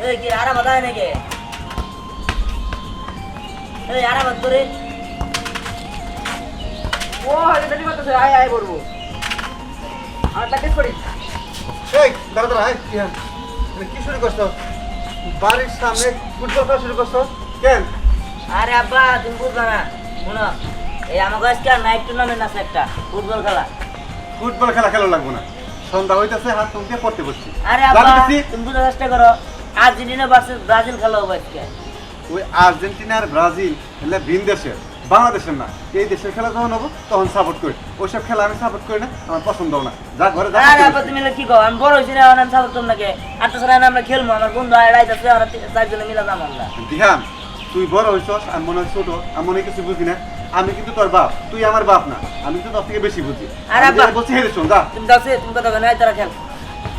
এই কি আরাম আদায় নাকি এই আরাম করে ও হলে বেটি করতেছে আয় আয় করবো আর প্র্যাকটিস করি এই দাঁড়া দাঁড়া কি শুরু করছো বাড়ির সামনে ফুটবল খেলা শুরু করছো কেন? আরে আব্বা তুমি বুঝবা না শোনো এই আমাকে আজকে নাইট টুর্নামেন্ট আছে একটা ফুটবল খেলা ফুটবল খেলা খেলা লাগবো না সন্ধ্যা হইতেছে হাত তুলতে পড়তে বসছি আরে আব্বা তুমি বুঝার চেষ্টা করো আর্জেন্টিনা ভার্সেস ব্রাজিল খেলা হবে আজকে ওই আর্জেন্টিনা আর ব্রাজিল এগুলো ভিন দেশের বাংলাদেশের না এই দেশের খেলা যখন হবো তখন সাপোর্ট করি ওইসব খেলা আমি সাপোর্ট করি না আমার পছন্দ না যা ঘরে যা আরে আব্বা তুমি কি কও আমি বড় হইছি না আমি সাপোর্ট করব নাকি আর তো সারা আমরা খেলবো আমার বন্ধু আইতাছে আমরা চারজনে মিলে যাবো আমরা দিহান তুই বড় হইছস আমি মনে হয় ছোট আমি মনে হয় কিছু বুঝি না আমি কিন্তু তোর বাপ তুই আমার বাপ না আমি কিন্তু তোর থেকে বেশি বুঝি আরে আব্বা বলছি হেরে শোন যা তুমি দাও তুমি কথা বলে আই তারা খেল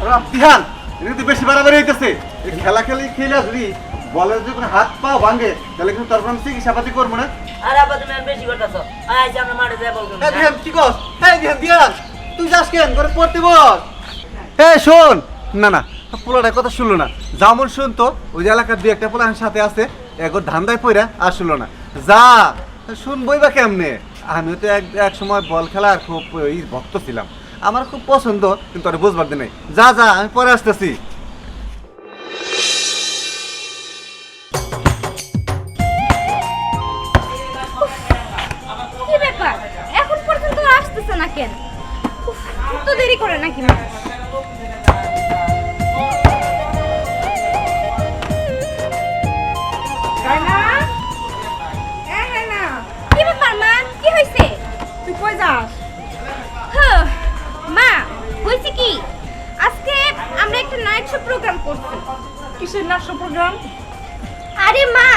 আরে দিহান এটা তো বেশি বাড়াবাড়ি হইতেছে এই খেলা খেলে যদি বলের যদি হাত পা ভাঙে তাহলে কিন্তু তারপর আমি চিকিৎসাপাতি করবো না। আরে আব্বা তুমি আর বেশি করতেছো আই যে আমরা মাঠে যাই বলবো দিহান কি কস দিহান তুই যাস কেন করে পড়তে বস শোন না না পোলাটা কথা শুনলো না যেমন শুনতো ওই যে এলাকার দুই একটা পোলা সাথে আছে একবার ধান্দায় পইরা আর শুনলো না যা শুনবই বা কেমনে আমিও তো এক সময় বল খেলার খুব ভক্ত ছিলাম আমার খুব পছন্দ কিন্তু আর বুঝবার দিন নাই যা যা আমি পরে আসতেছি কি ব্যাপার এখন পর্যন্ত আসতেছে না কেন তো দেরি করে নাকি মা কি ব্যাপার মা কি হয়েছে তুই কই যাস? মা হয়েছে কি আজকে আমরা একটা নাইট শো প্রোগ্রাম করছি কিসের নাট্য প্রোগ্রাম? আরে মা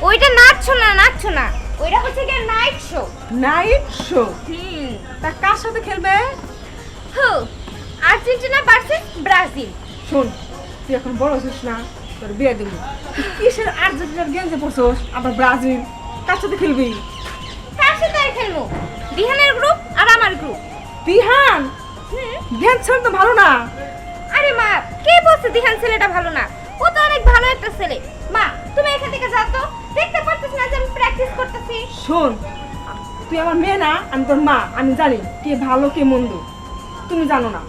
ওইটা নাচছো না ওইটা হচ্ছে কি নাইট শো নাইট শো? তা কার সাথে খেলবে? আর্জেন্টিনা ভার্সেস ব্রাজিল শোন তুই এখন বড় হচ্ছিস না তোর বিয়ে দেবো কিসের আর্জেন্টিনার গেঞ্জে পড়ছস আবার ব্রাজিল কার সাথে খেলবি? কার সাথে আর খেলবো বিহানের গ্রুপ আর আমার গ্রুপ বিহান? বিহান ছেলে তো ভালো না। আরে মা কে বলছে দিহান ছেলেটা ভালো না ও তো অনেক ভালো একটা ছেলে মা তুমি এখান থেকে যাও তো দেখতে পারতেছ না যে আমি প্র্যাকটিস করতেছি শোন তুই আমার মেয়ে না আমি তোর মা আমি জানি কে ভালো কে মন্দ তুমি জানো না।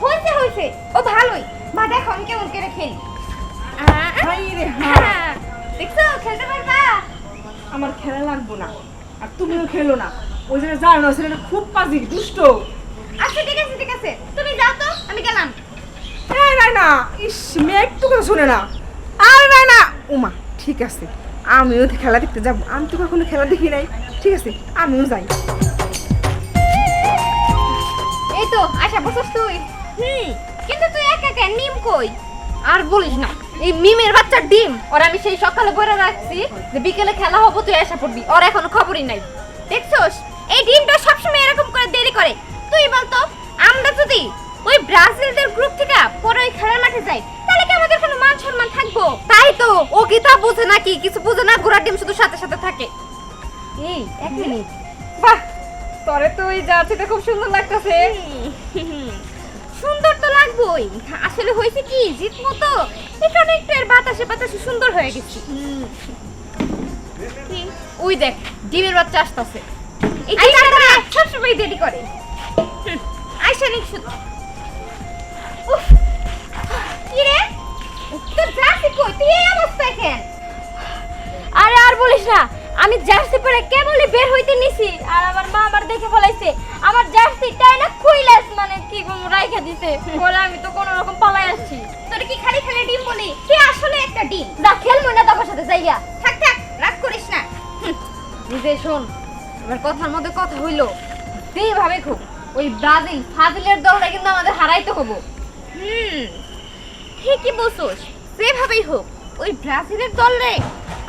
হয়েছে ও ভালোই মা দেখো আমি কেমন করে খেলি হাই রে হ্যাঁ দেখছো খেলতে পারবা আমার খেলা লাগবো না আর তুমিও খেলো না ওই জায়গায় জানো না ছেলেটা খুব পাজি দুষ্ট। আচ্ছা ঠিক আছে তুমি যাও তো আমি গেলাম না ইস মেয়ে একটু কথা শুনে না আর না উমা ঠিক আছে আমিও তো খেলা দেখতে যাবো আমি তো কখনো খেলা দেখি নাই ঠিক আছে আমিও যাই। এই তো আশা বসছ তুই কিন্তু তুই একা কেন নিম কই আর বলিস না এই মিমের বাচ্চার ডিম ওর আমি সেই সকালে বইরা রাখছি যে বিকেলে খেলা হবো তুই এসে পড়বি ওর এখনো খবরই নাই দেখছস এই ডিমটা সবসময় এরকম করে দেরি করে তুই বলতো আমরা যদি ওই ব্রাজিলদের গ্রুপ থেকে পরে ওই খেলার মাঠে যাই তাহলে কি আমাদের কোনো মান সম্মান থাকবো তাই তো ও কি তা বুঝে নাকি কিছু বুঝে না ঘোড়ার ডিম শুধু সাথে সাথে থাকে এই এক মিনিট বাহ তোরে তো ওই জার্সিটা খুব সুন্দর লাগতেছে সুন্দর তো লাগবেই আসলে হয়েছে কি জিতবো তো এখানে একটু এর বাতাসে সুন্দর হয়ে গেছি ওই দেখ ডিমের বাচ্চা আসতেছে এই ডিমটা সবসময় দেরি করে আয়শা নিক শুধু কি রে তোর জার্সি কই তুই এই অবস্থা কেন আরে আর বলিস না আমি জার্সি পরে কেবলই বের হইতে নিছি আর আমার মা আবার দেখে ফলাইছে আমার জার্সিটাই না খুইলাস মানে কি রাইখা দিতে বলে আমি তো কোন রকম পালাই আসছি তোর কি খালি ডিম বলি তুই আসলে একটা ডিম দা খেলবো না তোর সাথে যাইয়া থাক রাগ করিস না নিজে শোন এবার কথার মধ্যে কথা হইলো যেভাবে খুব ওই ব্রাজিল ফাজিলের দলটা কিন্তু আমাদের হারাইতে হবো ঠিকই বলছোস যেভাবেই হোক ওই ব্রাজিলের দলরে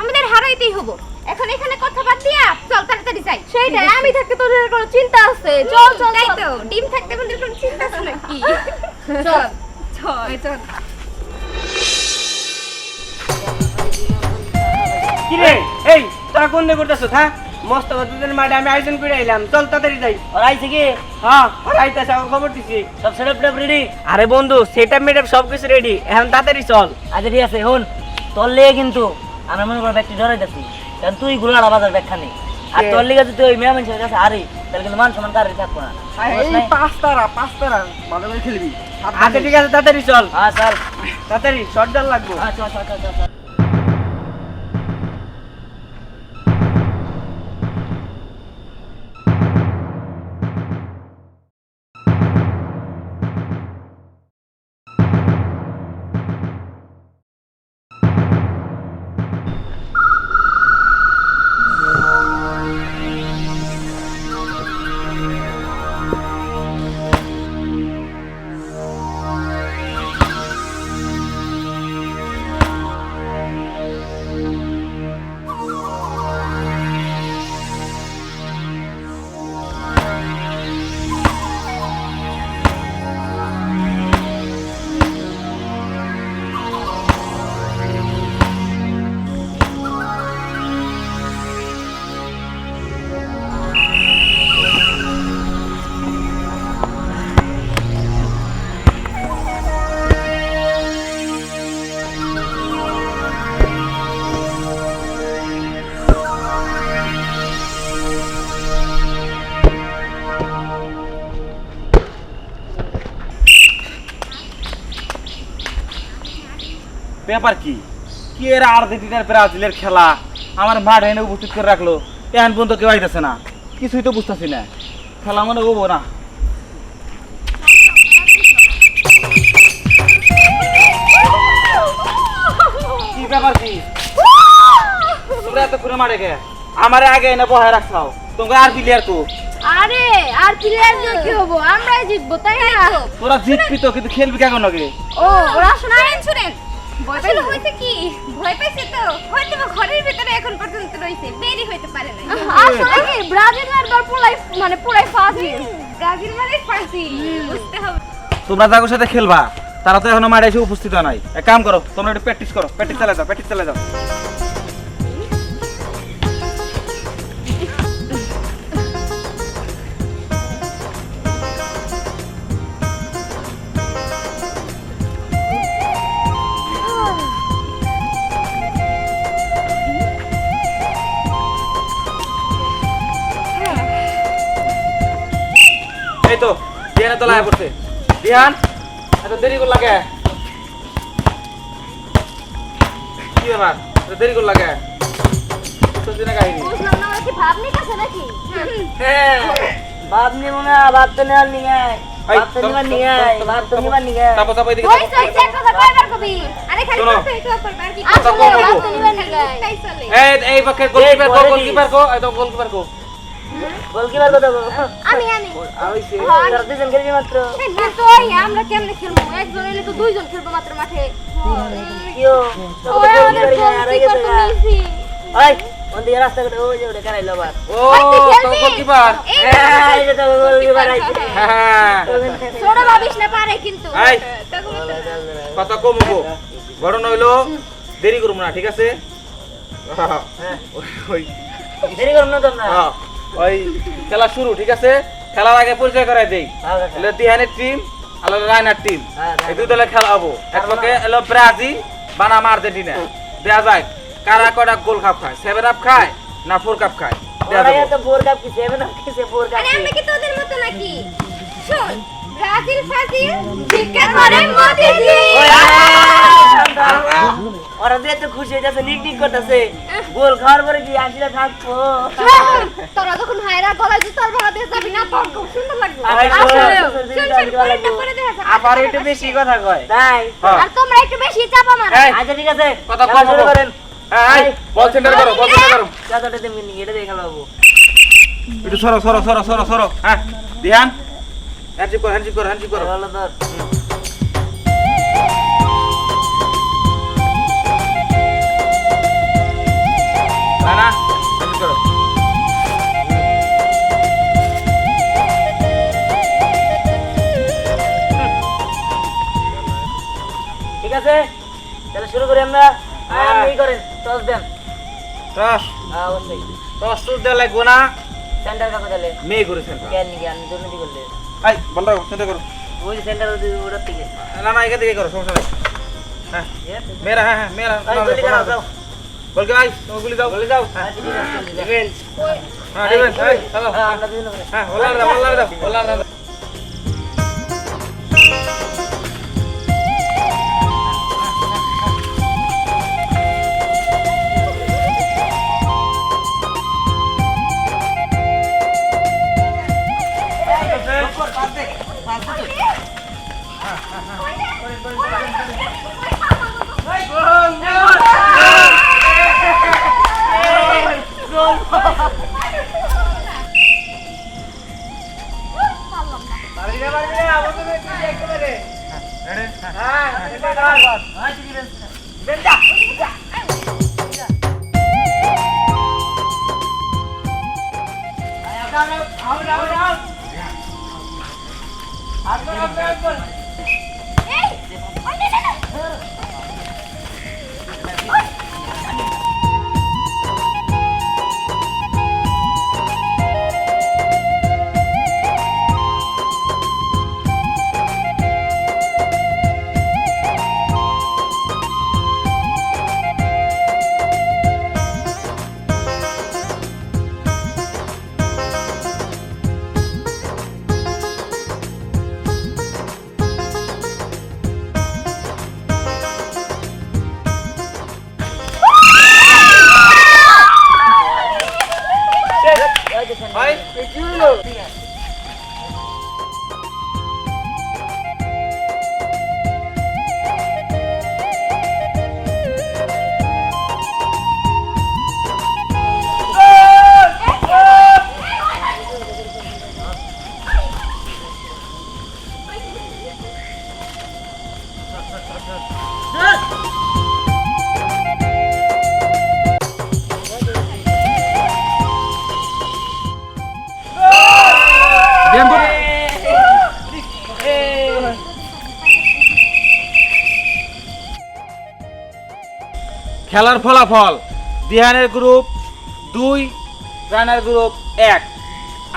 আমাদের হারাইতেই হবো এখন এখানে কথা বাদ দিয়া চল তাড়াতাড়ি যাই সেইটাই আমি থাকতে তোদের কোনো চিন্তা আছে চল তাই তো ডিম থাকতে আমাদের কোনো চিন্তা আছে নাকি চল কি রে এই তোরা কোন দিকে করতেছ হ্যাঁ মস্ত তোদের মাঠে আমি আয়োজন করে আইলাম চল তাড়াতাড়ি যাই আর আইছে কি হ্যাঁ আর আইতাছে আমার খবর দিছি সব সেটআপ রেডি আরে বন্ধু সেটআপ মেটআপ সবকিছু রেডি এখন তাড়াতাড়ি চল আচ্ছা ঠিক আছে হন তোর লেগে কিন্তু আমরা মনে করো ব্যক্তি ধরাইতেছি, কারণ তুই গুলাড়া বাজার ব্যাখ্যা নেই। আর তোর লেগে যদি ওই মেয়ে মানুষের কাছে হারি তাহলে কিন্তু মান সম্মান কারোরই থাকবো না। এই পাঁচতারা ভালো করে খেলবি। আচ্ছা ঠিক আছে, তাড়াতাড়ি চল। হ্যাঁ চল, তাড়াতাড়ি শর্ট ডাল লাগবো। হ্যাঁ চল চল চল চল চল। ব্যাপার কি কি এর আর্জেন্টিনার ব্রাজিলের খেলা আমার মাঠে এনে উপস্থিত করে রাখলো, এখন পর্যন্ত কেউ আইতেছে না, কিছুই তো বুঝতেছি না, খেলা মনে হবো না। কি ব্যাপার কি তোমরা এত করে মারে গে? আমার আগে এনে বহায় রাখছাও, তোমরা আর প্লেয়ার তো। আরে আর প্লেয়ার দিয়ে কি হবো, আমরাই জিতবো তাই না? তোরা জিতবি তো, কিন্তু খেলবি কেন নাকি? ও ওরা শুনেন শুনেন, আসলে হইছে কি, ভয় পাইছে তো, হয়তো বা ঘরের ভিতরে এখন পর্যন্ত রইছে, বেরি হইতে পারে না। আসলে কি ব্রাজিলের দল পুরাই ফাজিল, ব্রাজিল মানে ফাজিল, বুঝতে হবে। তোমরা যাদের সাথে খেলবা তারা তো এখনো মাঠে এসে উপস্থিত হয় নাই। এক কাম করো, তোমরা একটু প্র্যাকটিস করো, প্র্যাকটিস চালিয়ে যাও। এই তো দিহানে তো লাগায় পড়ছে। দিহান এত দেরি করে লাগে কি ব্যাপার, এত দেরি করে লাগে বুঝতেছি না কাহিনী। বুঝলাম না, ওরা কি ভাব নিতেছে নাকি? হ্যাঁ ভাব নিব না, ভাব তো নেওয়ার নিয়ে আয়, ভাব তো নিবার নিয়ে আয়, ভাব তো নিবার নিয়ে আয়। তারপর এদিকে ওই তো একটা কথা কয়বার কবি, আরে খালি শোনো। কথা একটু করবার কি কথা আসলে কম বলবো। ভাব তো নিবার নিগাই তাই চলে। এই পক্ষে গোলকিপার কো এই তো গোলকিপার কো। গোলকিপার কথা বল। আমি আইছে তোরা দুজন খেলবি মাত্র। কিন্তু ওই আমরা কেমনে খেলবো, একজন এলে তো দুইজন খেলবো মাত্র মাঠে। কিও ওই আমাদের গোলকিপার তো নিছি। ওই ওদিকে রাস্তা করে ওই যে ওটা কারাইলো বাস। ও তো গোলকিপার। এই যে তো গোলকিপার আইছে। হ্যাঁ ছোট ভাবিস না পারে কিন্তু। এই কথা কম হবো, ঘটনা হইলো দেরি করবো না, ঠিক আছে? ওই দেরি করুন না তোমরা। হ্যাঁ, ওই খেলা শুরু, ঠিক আছে? খেলার আগে পরিচয় করাই দেই। হলো দিহানের টিম আর হলো রায়নার টিম, এই দুই দলে খেলা হবো। এক পক্ষে হলো ব্রাজিল বানাম আর্জেন্টিনা। দেয়া যায় কারা কয়টা গোল কাপ খায়, 7 আপ খায় না 4 কাপ খায়, দেয়া ওরা যাবে। তো 4 কাপ কি 7 আপ কি 4 কাপ। আরে আমরা কি তোদের মতো নাকি? শোন, ব্রাজিল ফাজিল শিক্ষা করে মোদিজি। ওরা দিয়ে তো খুশি হয়ে যাচ্ছে, নিক করতেছে, গোল খাওয়ার পরে কি আসলে থাকবো। তোরা যখন হায়রা গলায় জুতার ভাড়া দিয়ে যাবি না, তোর খুব সুন্দর লাগবে। আরে আসলেও। শোন, শোন, শোন, পরেরটা পরে দেখা যাবে। আবার একটু বেশি কথা কয়। তাই হ্যাঁ। আর তোমরা একটু বেশি চাপা মারো। এই, আচ্ছা ঠিক আছে, কথা খেলা কম শুরু হবো। করেন। এই, বল সেন্টার করো, বল সেন্টার করো। কতটা দিন মিনি এটা দিয়ে খেলা হবো। একটু সরো। হ্যাঁ, দিহান হ্যান্ডশিপ করো। ভালো ধর। রানা হ্যান্ডশিপ করো। ঠিক আছে, তাহলে শুরু করি আমরা। আপনি করেন, টস দেন। টস অবশ্যই টস দেওয়া লাগবো না, সেন্টার কাছে গেলে মেয়ে করেছেন। জ্ঞান নি জ্ঞান দুর্নীতি করলে এই বল রাখো, সেন্টার করো। ওই সেন্টার ওটার থেকে না এখান থেকে করো, সমস্যা নাই। হ্যাঁ মেরা হ্যাঁ মেরা বল কে ভাই তুমি গুলি দাও হ্যাঁ ডিফেন্স হ্যাঁ ডিফেন্স এই চলো হ্যাঁ বলার দাও খেলার ফলাফল দিহানের গ্রুপ 2 রানার গ্রুপ 1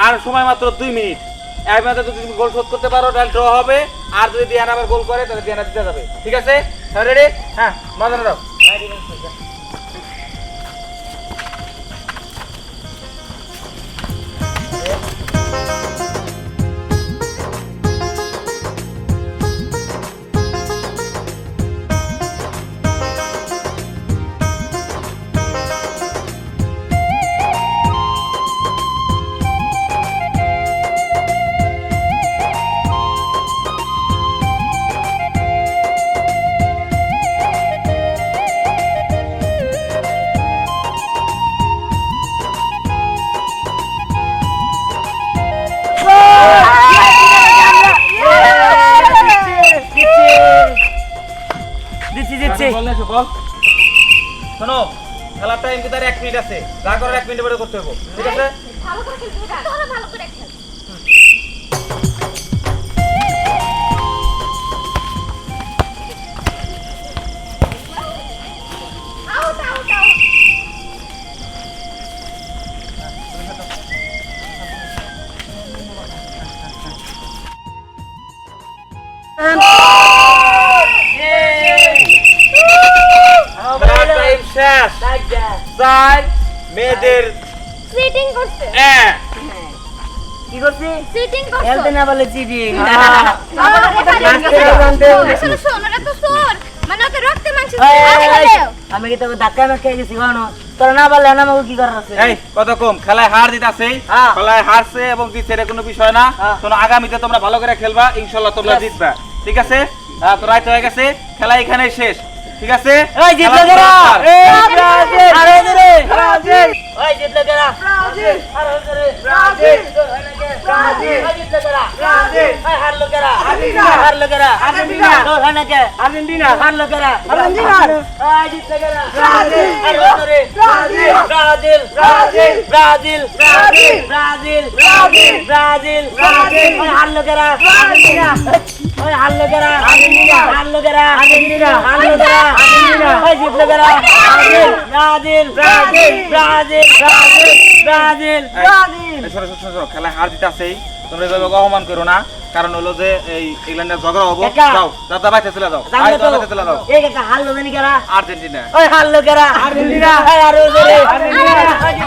আর সময় মাত্র 2 মিনিট এর মধ্যে যদি তুমি গোল শোধ করতে পারো তাহলে ড্র হবে আর যদি দিহান আবার গোল করে তাহলে দিহান জিতে যাবে ঠিক আছে রেডি হ্যাঁ মজা দাও শোনো খেলার টাইম কিন্তু আর 1 মিনিট আছে যা করার 1 মিনিটের পরে করতে হবে ঠিক আছে ভালো করে খেলতে হবে তাহলে ভালো করে খেল আউট আউট আউট টাইম শেষ চার মেয়েদের চিটিং করছে কি করছি চিটিং করছে খেলতে না বলে চিটিং আসলে শোন ওরা তো চোর মানে ওকে রক্তে মাংস আমি কি তোকে ধাক্কা না খেয়ে গেছি কোনো তোরা না বললে না আমাকে কি করার আছে এই কত কম খেলায় হার জিত আছে হ্যাঁ। খেলায় হারছে এবং জিতছে এটা কোনো বিষয় না হ্যাঁ। শোনো আগামীতে তোমরা ভালো করে খেলবা ইনশাআল্লাহ তোমরা Yes. জিতবা ঠিক আছে তো রাত হয়ে গেছে খেলা এখানেই শেষ ঠিক আছে এই জিতলো খেলা কেরা পুরস্কার। এই ব্রাজিল আরে রে ব্রাজিল ওই জিতলো কেরা ব্রাজিল আরে রে ব্রাজিল ব্রাজিল ওই জিতলো কেরা ব্রাজিল ওই হারলো কেরা আর্জেন্টিনা। হারলো কেরা আর্জেন্টিনা। তো হানাকে আর্জেন্টিনা হারলো কেরা আর্জেন্টিনা। ওই জিতলো কেরা ব্রাজিল। আরে রে Brazil. Brazil Brazil. Brazil Brazil. Brazil Brazil. Brazil Brazil. ওই হারলো কেরা আর্জেন্টিনা। ওই হারলো কেরা আর্জেন্টিনা। হারলো কেরা আর্জেন্টিনা। হারলো কেরা আর্জেন্টিনা। ওই জিতলো কেরা Brazil Brazil Brazil Brazil Brazil এই, শোনো, শোনো, শোনো, খেলায় হার জিত আছেই তোমরা এভাবে অপমান করো না, কারণ হলো যে এই ইংল্যান্ডের ঝগড়া হবো। কাকা। যাও যাও বাইতে চলে যাও, জানো আই তো? বাইতে চলে যাও। এই কাকা হারলো জানি কারা? আর্জেন্টিনা। ওই হারলো কারা? আর্জেন্টিনা। এই আরে ওরে। আর্জেন্টিনা।